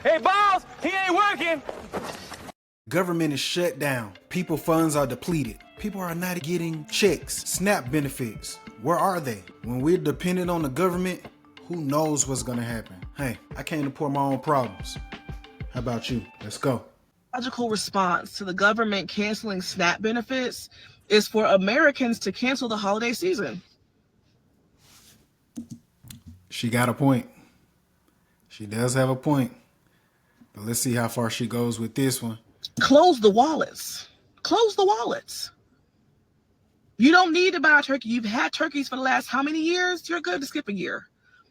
Hey, boss, he ain't working. Government is shut down. People funds are depleted. People are not getting checks, SNAP benefits. Where are they? When we're dependent on the government, who knows what's gonna happen? Hey, I came to pour my own problems. How about you? Let's go. Logical response to the government canceling SNAP benefits is for Americans to cancel the holiday season. She got a point. She does have a point. But let's see how far she goes with this one. Close the wallets. Close the wallets. You don't need to buy a turkey. You've had turkeys for the last how many years? You're good to skip a year.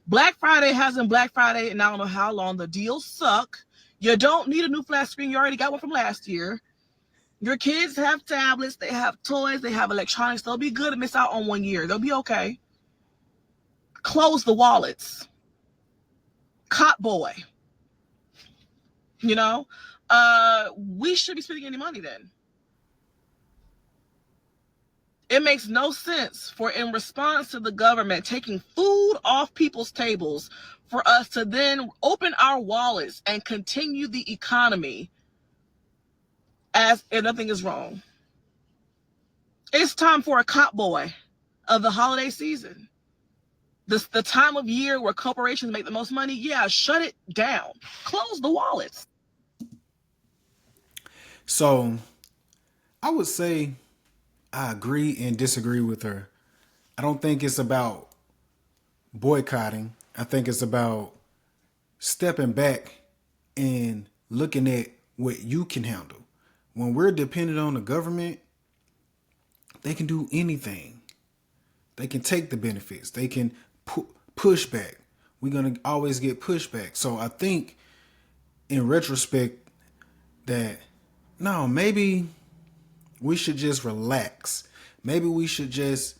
Black Friday hasn't Black Friday and I don't know how long. The deals suck. You don't need a new flat screen. You already got one from last year. Your kids have tablets. They have toys. They have electronics. They'll be good to miss out on 1 year. They'll be okay. Close the wallets. Cot boy. You know? We should be spending any money then. It makes no sense for, in response to the government taking food off people's tables, for us to then open our wallets and continue the economy as if nothing is wrong. It's time for a cop boy of the holiday season. The time of year where corporations make the most money, yeah, shut it down. Close the wallets. So I would say I agree and disagree with her. I don't think it's about boycotting. I think it's about stepping back and looking at what you can handle. When we're dependent on the government, they can do anything. They can take the benefits. They can push back. We're going to always get pushback. So I think in retrospect that, no, maybe we should just relax. Maybe we should just,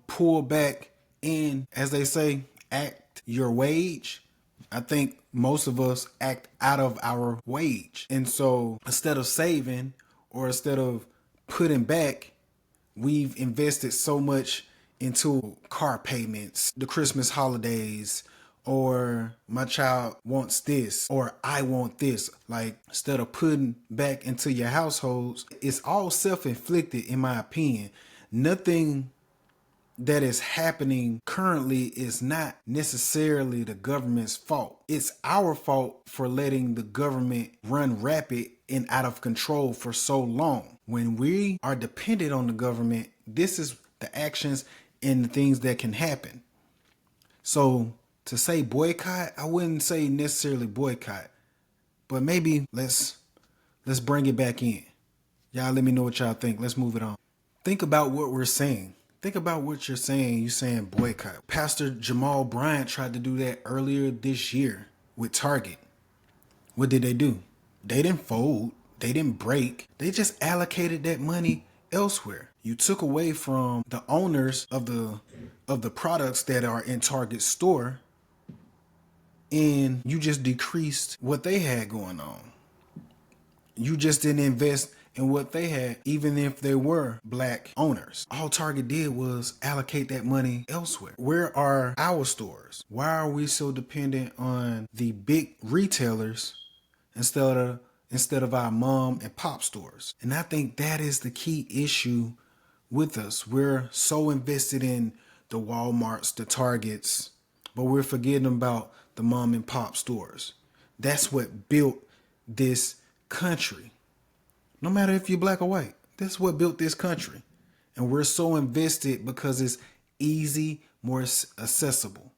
pull back and, as they say, act your wage. I think most of us act out of our wage. And so instead of saving or instead of putting back, we've invested so much into car payments, the Christmas holidays, or my child wants this, or I want this. Like, instead of putting back into your households, it's all self-inflicted, in my opinion. Nothing that is happening currently is not necessarily the government's fault. It's our fault for letting the government run rapid and out of control for so long. When we are dependent on the government, this is the actions and the things that can happen. So to say boycott, I wouldn't say necessarily boycott, but maybe let's bring it back in. Y'all let me know what y'all think. Let's move it on. Think about what we're saying. Think about what you're saying. You're saying boycott. Pastor Jamal Bryant tried to do that earlier this year with Target. What did they do? They didn't fold. They didn't break. They just allocated that money elsewhere. You took away from the owners of the products that are in Target's store, and you just decreased what they had going on. You just didn't invest in what they had, even if they were black owners. All Target did was allocate that money elsewhere. Where are our stores? Why are we so dependent on the big retailers instead of our mom and pop stores? And I think that is the key issue with us. We're so invested in the Walmarts, the Targets, but we're forgetting about the mom and pop stores. That's what built this country. No matter if you're black or white, that's what built this country. And we're so invested because it's easy, more accessible.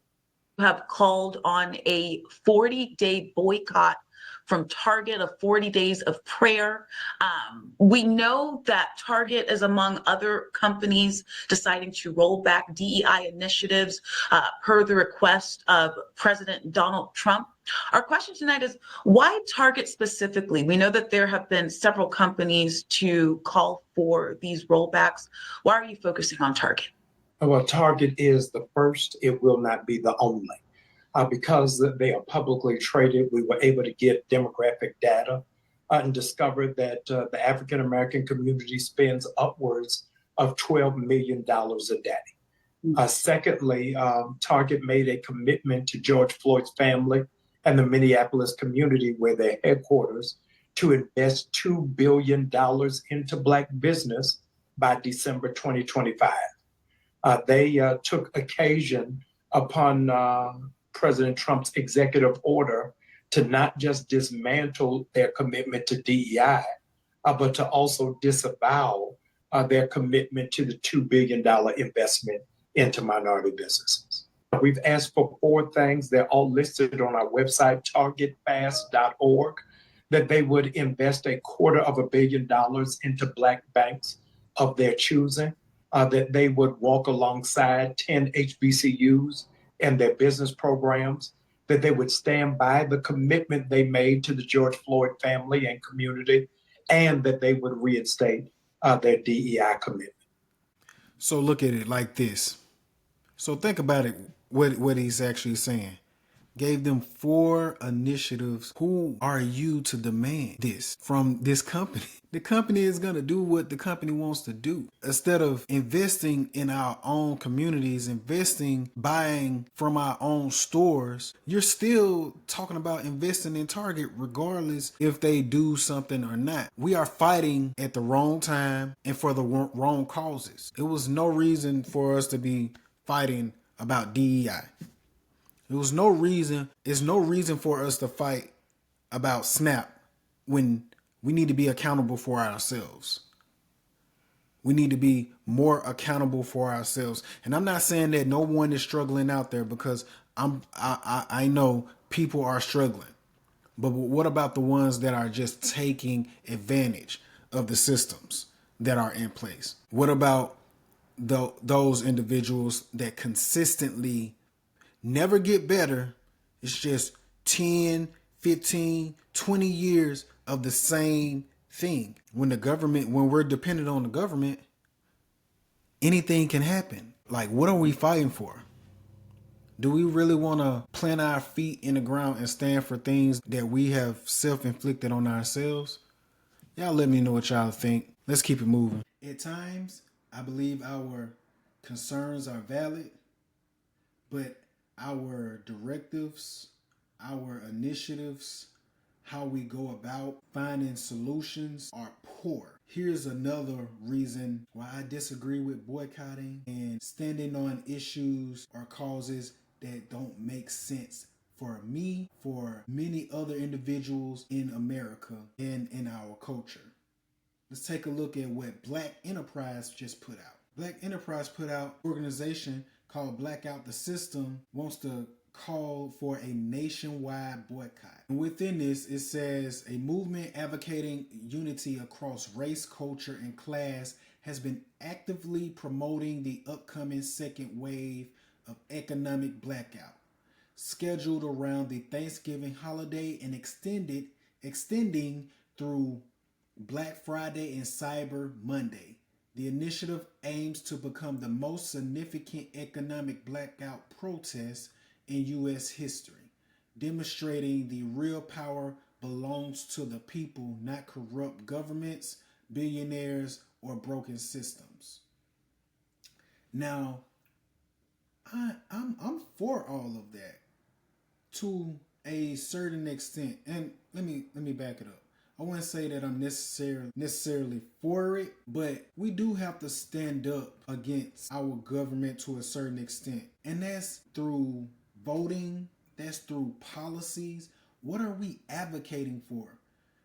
Have called on a 40-day boycott from Target, of 40 days of prayer. We know that Target is among other companies deciding to roll back DEI initiatives per the request of President Donald Trump. Our question tonight is, why Target specifically? We know that there have been several companies to call for these rollbacks. Why are you focusing on Target? Well, Target is the first. It will not be the only. Because they are publicly traded, we were able to get demographic data and discovered that the African-American community spends upwards of $12 million a day. Secondly, Target made a commitment to George Floyd's family and the Minneapolis community where their headquarters to invest $2 billion into Black business by December 2025. They took occasion upon President Trump's executive order to not just dismantle their commitment to DEI, but to also disavow their commitment to the $2 billion investment into minority businesses. We've asked for 4 things. They're all listed on our website, targetfast.org, that they would invest $250 million into Black banks of their choosing, that they would walk alongside 10 HBCUs and their business programs, that they would stand by the commitment they made to the George Floyd family and community, and that they would reinstate their DEI commitment. So look at it like this. So think about it, what he's actually saying. Gave them 4 initiatives. Who are you to demand this from this company? The company is going to do what the company wants to do. Instead of investing in our own communities, buying from our own stores, you're still talking about investing in Target regardless if they do something or not. We are fighting at the wrong time and for the wrong causes. It was no reason for us to be fighting about DEI. There's no reason for us to fight about SNAP when we need to be accountable for ourselves. We need to be more accountable for ourselves. And I'm not saying that no one is struggling out there, because I know people are struggling. But what about the ones that are just taking advantage of the systems that are in place? What about those individuals that consistently never get better? It's just 10, 15, 20 years of the same thing. When we're dependent on the government, anything can happen. Like, what are we fighting for? Do we really want to plant our feet in the ground and stand for things that we have self-inflicted on ourselves? Y'all let me know what y'all think. Let's keep it moving. At times, I believe our concerns are valid, but our directives, our initiatives, how we go about finding solutions are poor. Here's another reason why I disagree with boycotting and standing on issues or causes that don't make sense for me, for many other individuals in America and in our culture. Let's take a look at what Black Enterprise just put out. Black Enterprise put out an organization called Blackout. The system wants to call for a nationwide boycott. And within this, it says a movement advocating unity across race, culture, and class has been actively promoting the upcoming second wave of economic blackout, scheduled around the Thanksgiving holiday and extending through Black Friday and Cyber Monday. The initiative aims to become the most significant economic blackout protest in U.S. history, demonstrating the real power belongs to the people, not corrupt governments, billionaires, or broken systems. Now, I'm for all of that to a certain extent, and let me back it up. I wouldn't say that I'm necessarily for it, but we do have to stand up against our government to a certain extent. And that's through voting, that's through policies. What are we advocating for?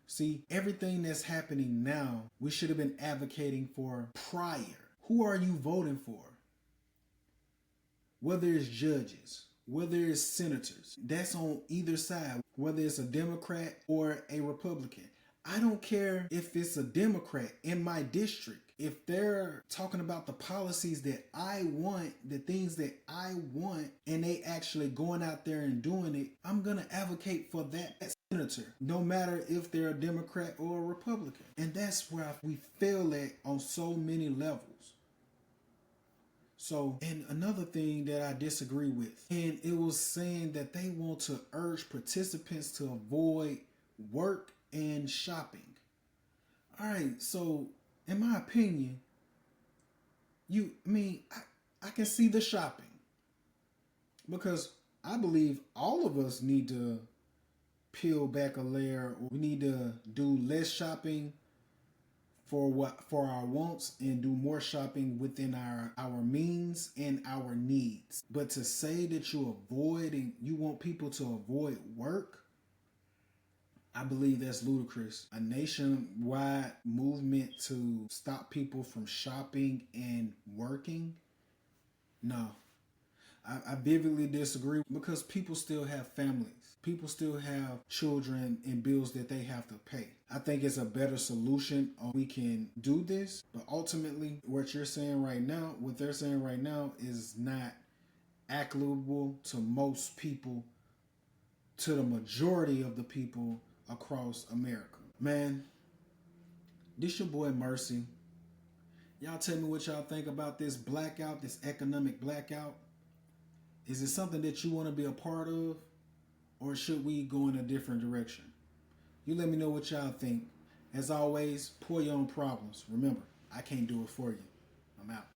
See, everything that's happening now, we should have been advocating for prior. Who are you voting for? Whether it's judges, whether it's senators, that's on either side, whether it's a Democrat or a Republican. I don't care if it's a Democrat in my district. If they're talking about the policies that I want, the things that I want, and they actually going out there and doing it, I'm going to advocate for that senator, no matter if they're a Democrat or a Republican. And that's where we fail at on so many levels. So, and another thing that I disagree with, and it was saying that they want to urge participants to avoid work and shopping. All right, so in my opinion, I can see the shopping, because I believe all of us need to peel back a layer. We need to do less shopping for our wants and do more shopping within our means and our needs. But to say that you want people to avoid work, I believe that's ludicrous. A nationwide movement to stop people from shopping and working? No. I vividly disagree because people still have families. People still have children and bills that they have to pay. I think it's a better solution. We can do this, but ultimately what they're saying right now is not applicable to most people, to the majority of the people across America. Man, this your boy Mercy. Y'all tell me what y'all think about this blackout, this economic blackout. Is it something that you want to be a part of, or should we go in a different direction? You let me know what y'all think. As always, pour your own problems. Remember, I can't do it for you. I'm out.